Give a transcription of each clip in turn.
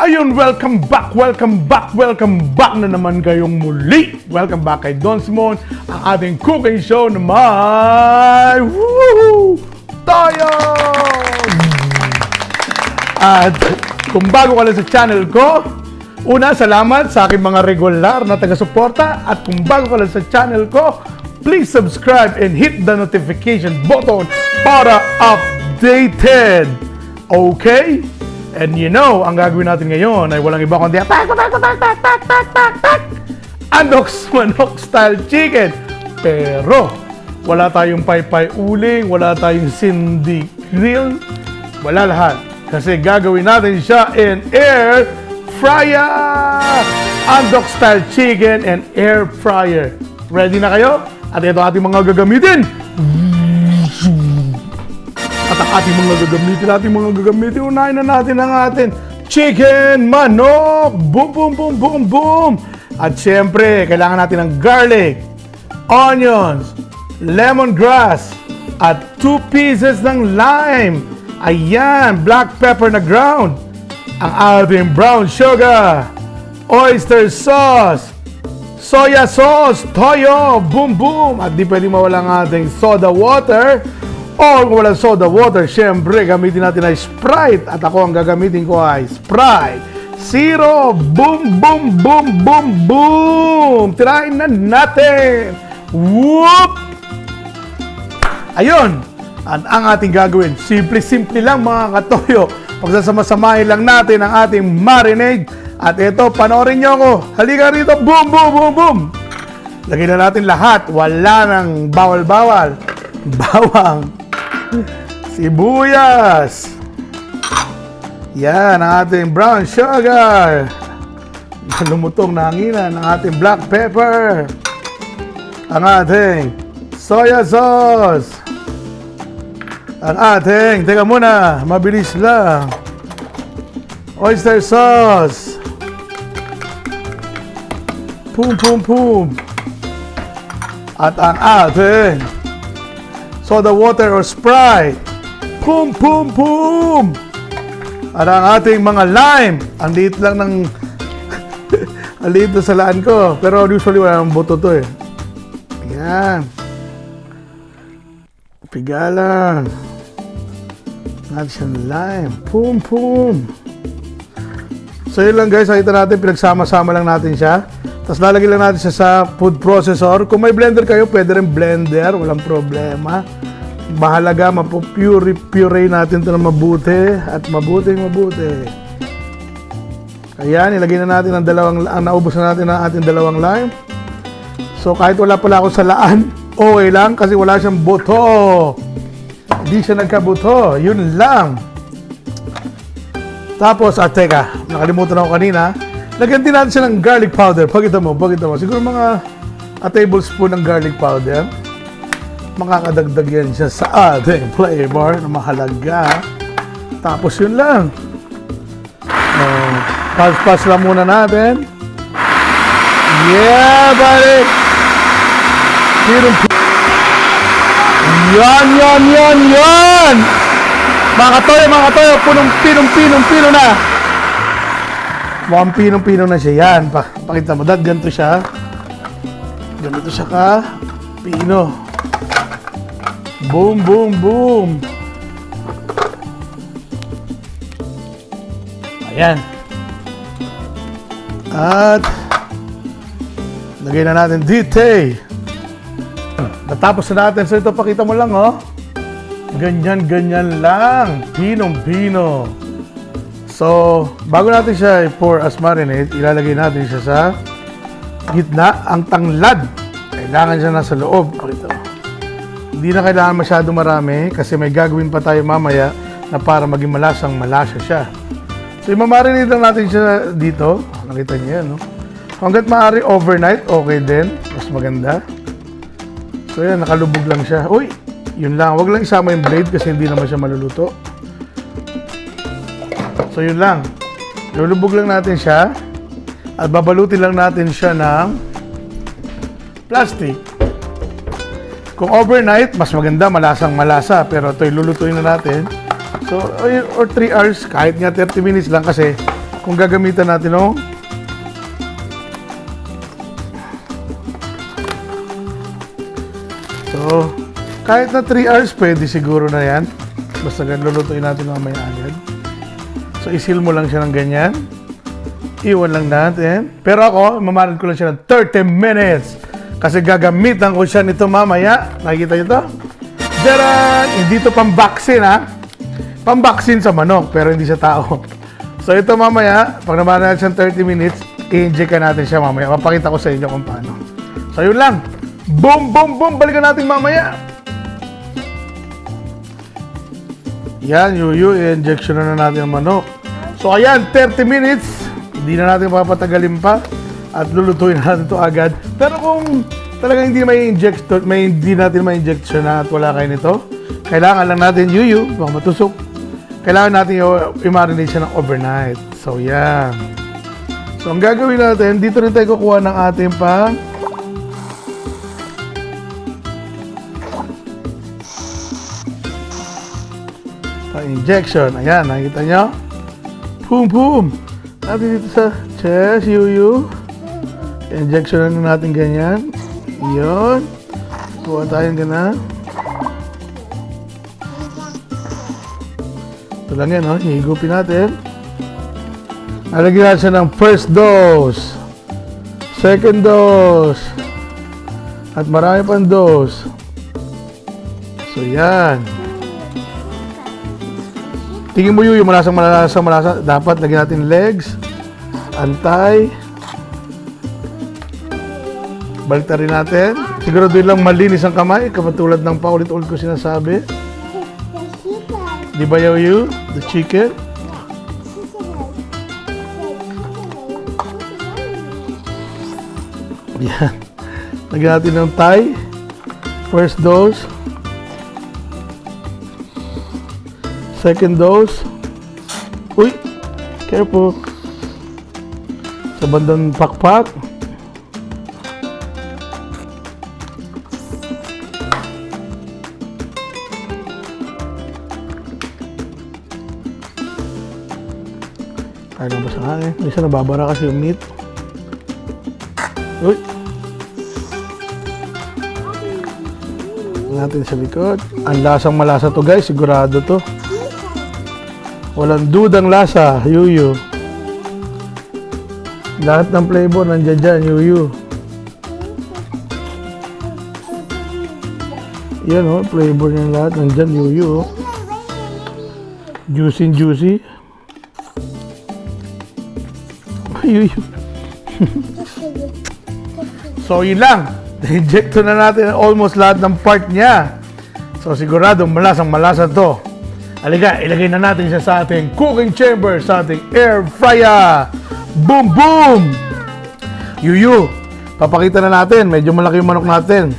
Ayun, welcome back na naman kayong muli. Welcome back kay Don Simon, ang ating cooking show na may tayo! At kung bago ka lang sa channel ko, una, salamat sa aking mga regular na taga-suporta. At kung bago ka lang sa channel ko, please subscribe and hit the notification button para updated. Okay? And you know, ang gagawin natin ngayon ay walang iba kundi Andoks Manok style chicken. Pero wala tayong paypay uling, wala tayong sindi grill, wala lahat. Kasi gagawin natin siya in air fryer. Andoks style chicken and air fryer. Ready na kayo? At ito ating mga gagamitin. At ang ating mga gagamitin, unahin na natin ang ating chicken manok. Boom, boom, boom, boom, boom. At syempre, kailangan natin ng garlic, onions, lemongrass, at 2 pieces ng lime. Ayan, black pepper na ground. Ang ating brown sugar, oyster sauce, soya sauce, toyo, boom, boom. At di pwede mawala ang ating soda water. O kung walang soda water, syempre, gamitin natin ay Sprite. At ako ang gagamitin ko ay Sprite Zero. Boom, boom, boom, boom, boom. Tirahin na natin. Whoop! Ayun. At ang ating gagawin, simple lang mga katoyo. Pagsasama-samahin lang natin ang ating marinade. At ito, panoorin nyo ako. Halika rito. Boom, boom, boom, boom. Lagyan na natin lahat. Wala nang bawal-bawal. Bawang, sibuyas, yan ang ating brown sugar, lumutong na hanginan ang ating black pepper, ang ating soya sauce, ang ating, teka muna, mabilis lang, oyster sauce, pum pum pum, at ang ating soda water or Sprite. Boom, boom, boom! At ang ating mga lime. Ang liit lang ng ang liit sa laan ko. Pero usually wala nang buto to eh. Ayan. Piga lang. Natin siyang lime. Boom, boom! So yun lang guys. Nakita natin, pinagsama-sama lang natin siya. Tapos lalagay lang natin siya sa food processor. Kung may blender kayo, pwede rin blender. Walang problema. Mahalaga, mapupuree natin ito na mabuti. At mabuti. Ayan, ilagay na natin ang naubos na natin ang ating dalawang lime. So kahit wala pala ako sa laan, okay lang kasi wala siyang buto. Hindi siya nagkabuto. Yun lang. Tapos, teka, nakalimutan ako kanina. Lagyan din natin siya ng garlic powder. Pakita mo. Siguro mga a tablespoon ng garlic powder. Makakadagdag yan siya sa ating flavor na mahalaga. Tapos yun lang. Pas lang muna natin. Yeah, buddy! Yan! Mga katoyo, punong-pinong-pino na. Mukhang pinong-pino na siya. Yan. Pakita mo. Ganito siya. Ganito siya ka. Pino. Boom, boom, boom. Ayan. At lagay na natin dito. Natapos na natin. So ito, pakita mo lang, oh. Ganyan lang. Pinong-pino. So, bago natin siya i-pour as marinade, ilalagay natin siya sa gitna. Ang tanglad, kailangan siya nasa loob. Hindi na kailangan masyado marami kasi may gagawin pa tayo mamaya na para maging malasa siya. So, i-marinate lang natin siya dito. Nakita niyo yan, no? Hanggat maaari overnight, okay din. Mas maganda. So, yan, nakalubog lang siya. Uy, yun lang. Huwag lang isama yung blade kasi hindi naman siya maluluto. So yun lang. Lulubog lang natin siya at babalutin lang natin siya ng plastic. Kung overnight, mas maganda, malasang malasa. Pero ito, lulutuin na natin. So, or 3 hours, kahit nga 30 minutes lang kasi kung gagamitan natin, oh. So, kahit na 3 hours, pwede siguro na yan. Basta lulutuin natin mamaya agad. So, isil mo lang siya ng ganyan. Iwan lang natin. Pero ako, mamarad ko lang siya ng 30 minutes. Kasi gagamitan ko siya nito mamaya. Nakikita nyo ito? Daran! Hindi ito pang-vaccine, ha? Pang-vaccine sa manok, pero hindi sa tao. So, ito mamaya, pag naman natin siyang 30 minutes, i-inject natin siya mamaya. Mapakita ko sa inyo kung paano. So, yun lang. Boom, boom, boom! Balikan natin mamaya. Yan, yuyu, i-injection na natin ang manok. So, ayan, 30 minutes. Hindi na natin papatagalin pa. At lulutuin natin ito agad. Pero kung talagang hindi hindi natin ma-injection na at wala kayo nito, kailangan lang natin yuyu, baka matusok. Kailangan natin i-marinate siya ng overnight. So, yan. So, ang gagawin natin, dito rin tayo kukuha ng ating injection. Ayan, nakikita nyo? Boom, boom! Natin dito sa chest, yuyu. Injection na natin ganyan. Yun. Kuha tayong gana. Ito lang yan, oh. Higupin natin. Nalagyan natin siya ng first dose. Second dose. At marami pang dose. So, yan. Tingin mo yung malasang. Dapat lagyan natin legs. Antay. Baliktad rin natin. Siguraduhin lang malinis ang kamay. Katulad ng paulit-ulit ko sinasabi. Di ba you? The chicken? Yan. Lagyan natin ng Thai. First dose. Second dose. Uy! Careful. Sa bandang pakpak. Kaya lang ba sa hangin? Isa nababara kasi yung meat. Uy! Natin sa likod. Ang lasang malasa to guys. Sigurado to. Walang dudang lasa. Yuyu. Lahat ng flavor nandiyan dyan. Yuyu. Yan o. Flavor niya lahat. Nandiyan. Yuyu. Juicy. Yuyu. So yun lang. Inject na natin almost lahat ng part niya. So sigurado malasa to. Halika, ilagay na natin siya sa ating cooking chamber, sa ating air fryer. Boom, boom! Yuyu, papakita na natin. Medyo malaki yung manok natin.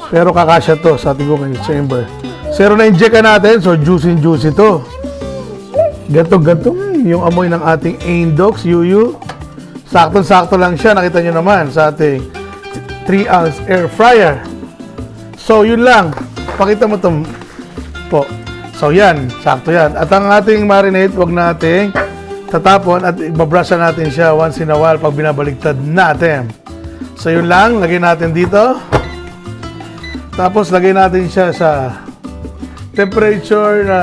Pero kakasya to sa ating cooking chamber. Zero na inject natin, so juicy to. Gatong yung amoy ng ating Andoks, yuyu. Saktong-sakto lang siya, nakita nyo naman sa ating 3-ounce air fryer. So, yun lang. Pakita mo ito po. So, yan. Sakto yan. At ang ating marinade, wag nating tatapon at ibabrasa natin siya once in a while pag binabaligtad natin. So, yun lang. Lagay natin dito. Tapos, lagay natin siya sa temperature na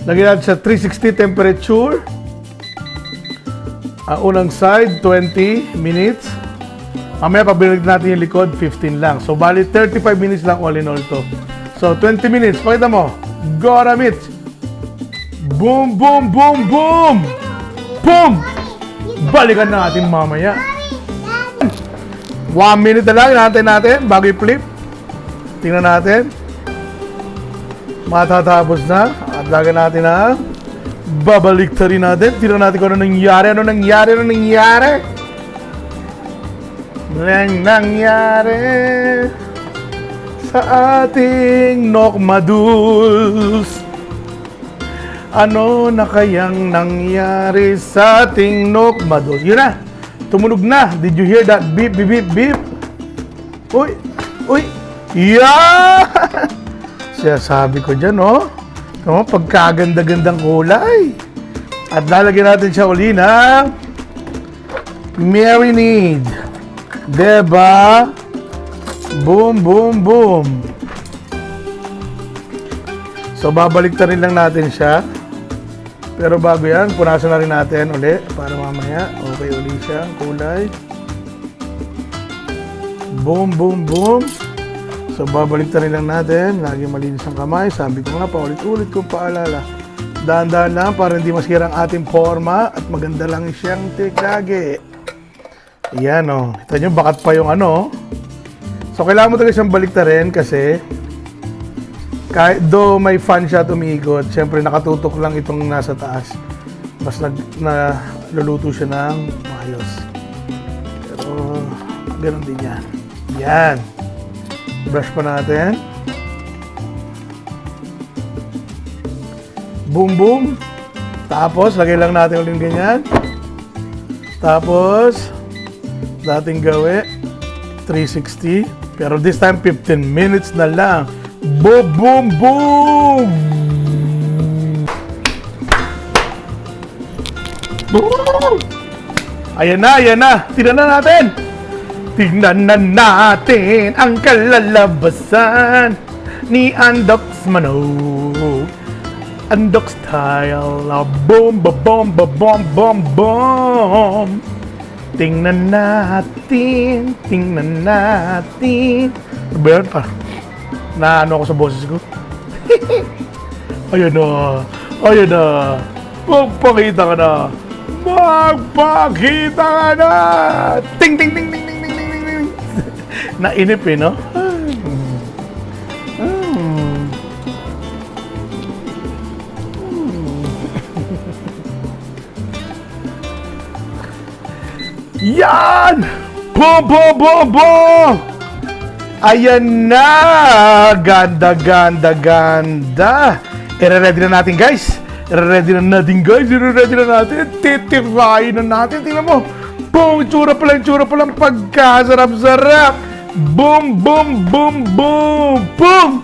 lagyan natin sa 360 temperature. Ang unang side, 20 minutes. Mamaya, pabilig natin yung likod, 15 lang. So, bali, 35 minutes lang all in all to. So, 20 minutes. Pakita mo. Gora meat. Boom, boom, boom, boom! Boom! Balikan natin mamaya. 1 minute na lang. Inaantay natin bago i-flip. Tingnan natin. Matatapos na. At lagyan natin na babaliktarin natin. Tingnan natin kung ano nangyari. Ano nangyari sa ating nokmaduls? Ano na kayang nangyari sa ating nokmaduls? Yun na. Tumunog na. Did you hear that? Beep, beep, beep, beep. Uy. Yeah! Siya sabi ko dyan, oh. No, pagkaganda-gandang kulay. At lalagyan natin siya uli ng marinade. Diba? Boom, boom, boom. So, babalik rin lang natin siya. Pero bago yan, punasan na rin natin uli para mamaya okay uli siya ang kulay. Boom, boom, boom. So, babalik rin lang natin. Lagi malinis ang kamay. Sabi ko nga, paulit-ulit kong paalala. Dahan-dahan lang para hindi masira ang ating forma at maganda lang siyang lagi. Ayan, o. Kita nyo, bakat pa yung ano. So, kailangan mo talaga siyang baliktarin kasi kahit do may fan siya at umiikot, syempre nakatutok lang itong nasa taas. Mas naluluto siya ng maayos. Pero, ganun din yan. Yan. Brush pa natin. Boom, boom. Tapos, lagay lang natin ulit ganyan. Tapos, dating gawi, 360. Pero this time, 15 minutes na lang. Boom, boom, boom! Boom! Ayan na, ayan na. Tignan na natin. Tignan na natin ang kalalabasan ni Andoks Manok. Andoks style. Boom, ba, boom, ba, boom, boom, boom. Tingnan natin. Tingnan natin. Ano ba yan? Na ano ako sa boses ko? Ayun na. Ayun na. Magpakita ka na. Magpakita ka na. Ting, ting, ting, ting, ting, ting, ting, ting, ting. Nainip eh, no? Yan! Boom, boom, boom, boom! Ayan na! Ganda, ganda, ganda! I-ready na natin, guys! I-ready na natin, guys! I-ready na natin! Titirayin na natin! Tingnan mo! Boom! Tsura pa lang pagkasarap-sarap! Boom, boom, boom, boom! Boom!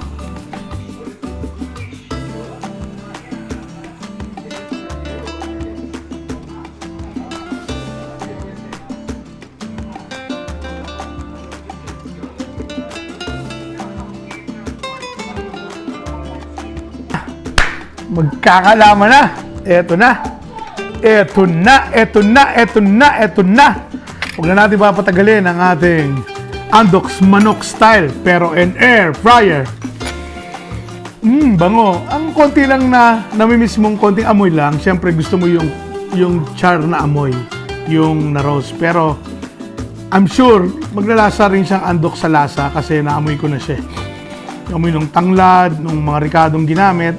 Magkakalaman na. Eto na. Eto na. Eto na. Eto na. Eto na. Huwag na natin papatagalin ang ating Andoks Manok style pero in air fryer. Bango. Ang konti lang na namimiss mong konting amoy lang. Siyempre gusto mo yung char na amoy. Yung na-roast. Pero I'm sure maglalasa rin siyang andok sa lasa kasi naamoy ko na siya. Amoy ng tanglad, ng mga ricadong ginamit.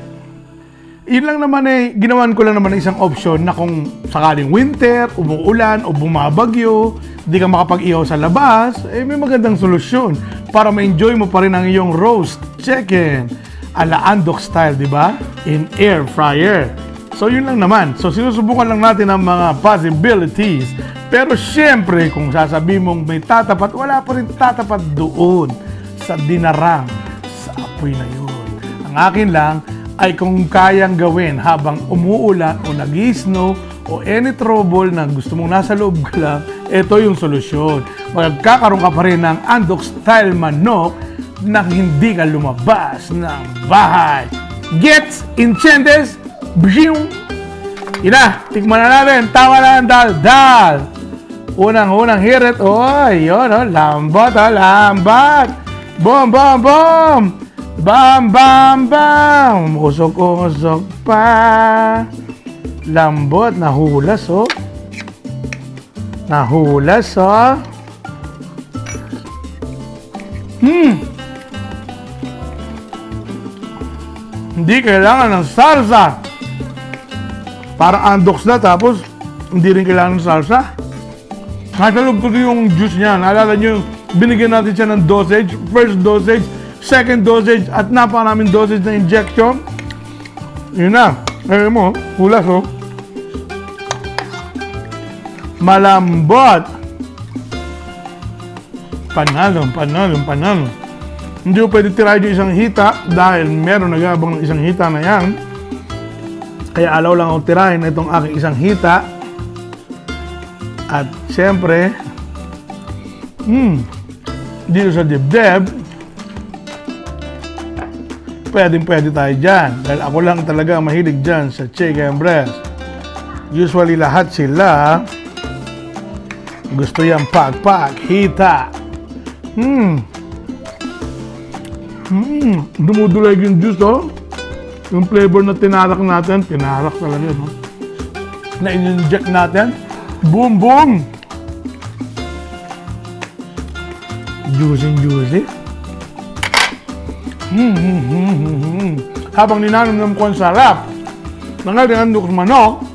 Yun lang naman ginawan ko lang naman isang option na kung sakaling winter, umuulan, o bumabagyo, hindi ka makapag-ihaw sa labas, may magandang solusyon para ma-enjoy mo pa rin ang iyong roast chicken ala Andoks style, di ba? In air fryer. So yun lang naman. So sinusubukan lang natin ang mga possibilities. Pero syempre, kung sasabihin mong may tatapat, wala pa rin tatapat doon sa dinarang, sa apoy na yun. Ang akin lang, ay kung kayang gawin habang umuulan o nag-snow o any trouble na gusto mong nasa loob ka lang, ito yung solusyon. Magkakaroon ka pa rin ng Andoks style manok na hindi ka lumabas ng bahay. Gets? Inchendes? Bziyong! Ina, tikman na natin. Tawa na ang dal-dal. Unang hirit. Oy, yun, lambat, lambat. Boom, boom, boom. Bam, bam, bam! Usok-usok pa. Lambot, nahulas, oh. Nahulas, oh. Hindi kailangan ng salsa. Parang Andoks na, tapos hindi rin kailangan ng salsa. Natalog ko yung juice niya. Naalala nyo, binigyan natin siya ng dosage. First dosage, second dosage, at napakaraming dosage na injection. Yun na. Ngayon mo, hulas, oh. Malambot. Panalo, panalo, panalo. Hindi ko pwede tirahin yung isang hita dahil meron nag-aabang ng isang hita na yan. Kaya alaw lang ako tirahin itong aking isang hita. At siyempre, dito sa dibdib, pwede tayo dyan. Dahil ako lang talaga mahilig dyan sa chicken breast. Usually lahat sila gusto yung pak-pak, hita. Dumudulag yung juice, oh. Yung flavor na tinarak natin, tinarak talaga, no? Na in-inject natin. Boom, boom! Juicy. Habang ninanam ko ang sarap ng ating Andoks manok,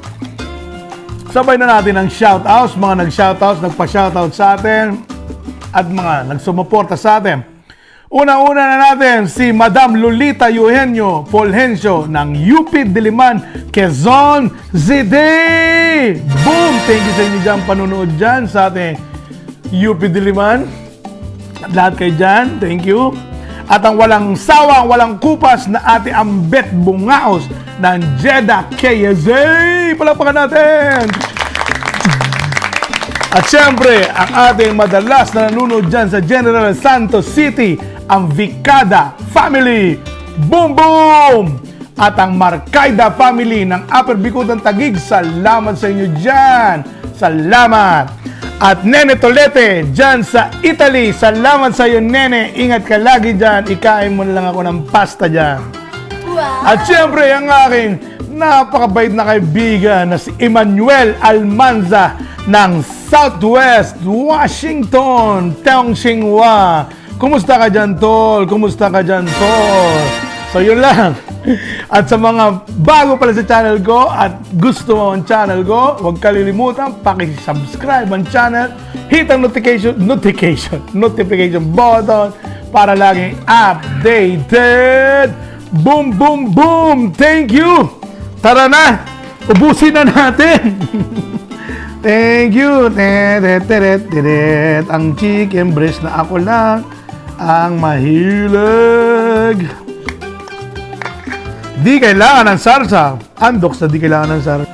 sabay na natin ang shoutouts, mga nag-shoutouts, nagpa-shoutout sa atin, at mga nagsumuporta sa atin. Una-una na natin si Madam Lolita Eugenio Fulgencio ng UP Diliman, Quezon City! Boom! Thank you sa inyo dyan, panunood dyan sa ating UP Diliman. At lahat kayo dyan, thank you. At ang walang sawang, walang kupas na ate Ambet Bungaos ng Jeddah, KSA! Palakpakan natin! At syempre, ang ating madalas na nanonood dyan sa General Santos City, ang Vicada Family. Boom, boom! At ang Marcaida Family ng Upper Bikutan Taguig, salamat sa inyo dyan. Salamat! At Nene Tolete, dyan sa Italy, salamat sa iyo, Nene. Ingat ka lagi dyan. Ikain mo na lang ako ng pasta dyan. Wow. At syempre, ang aking napakabait na kaibigan na si Emmanuel Almanza ng Southwest Washington, Tongxinghua. Kumusta ka dyan, Tol? Kumusta ka dyan, Tol? So, yun lang. At sa mga bago pala sa channel ko at gusto mo ang channel ko, huwag kalilimutan, paki-subscribe ang channel, hit ang notification button para laging updated. Boom, boom, boom! Thank you! Tara na! Ubusin na natin! Thank you! Ang chicken breast na ako lang ang mahilig. Di kailangan ng sarsa. Andoks na di kailangan ng sarsa.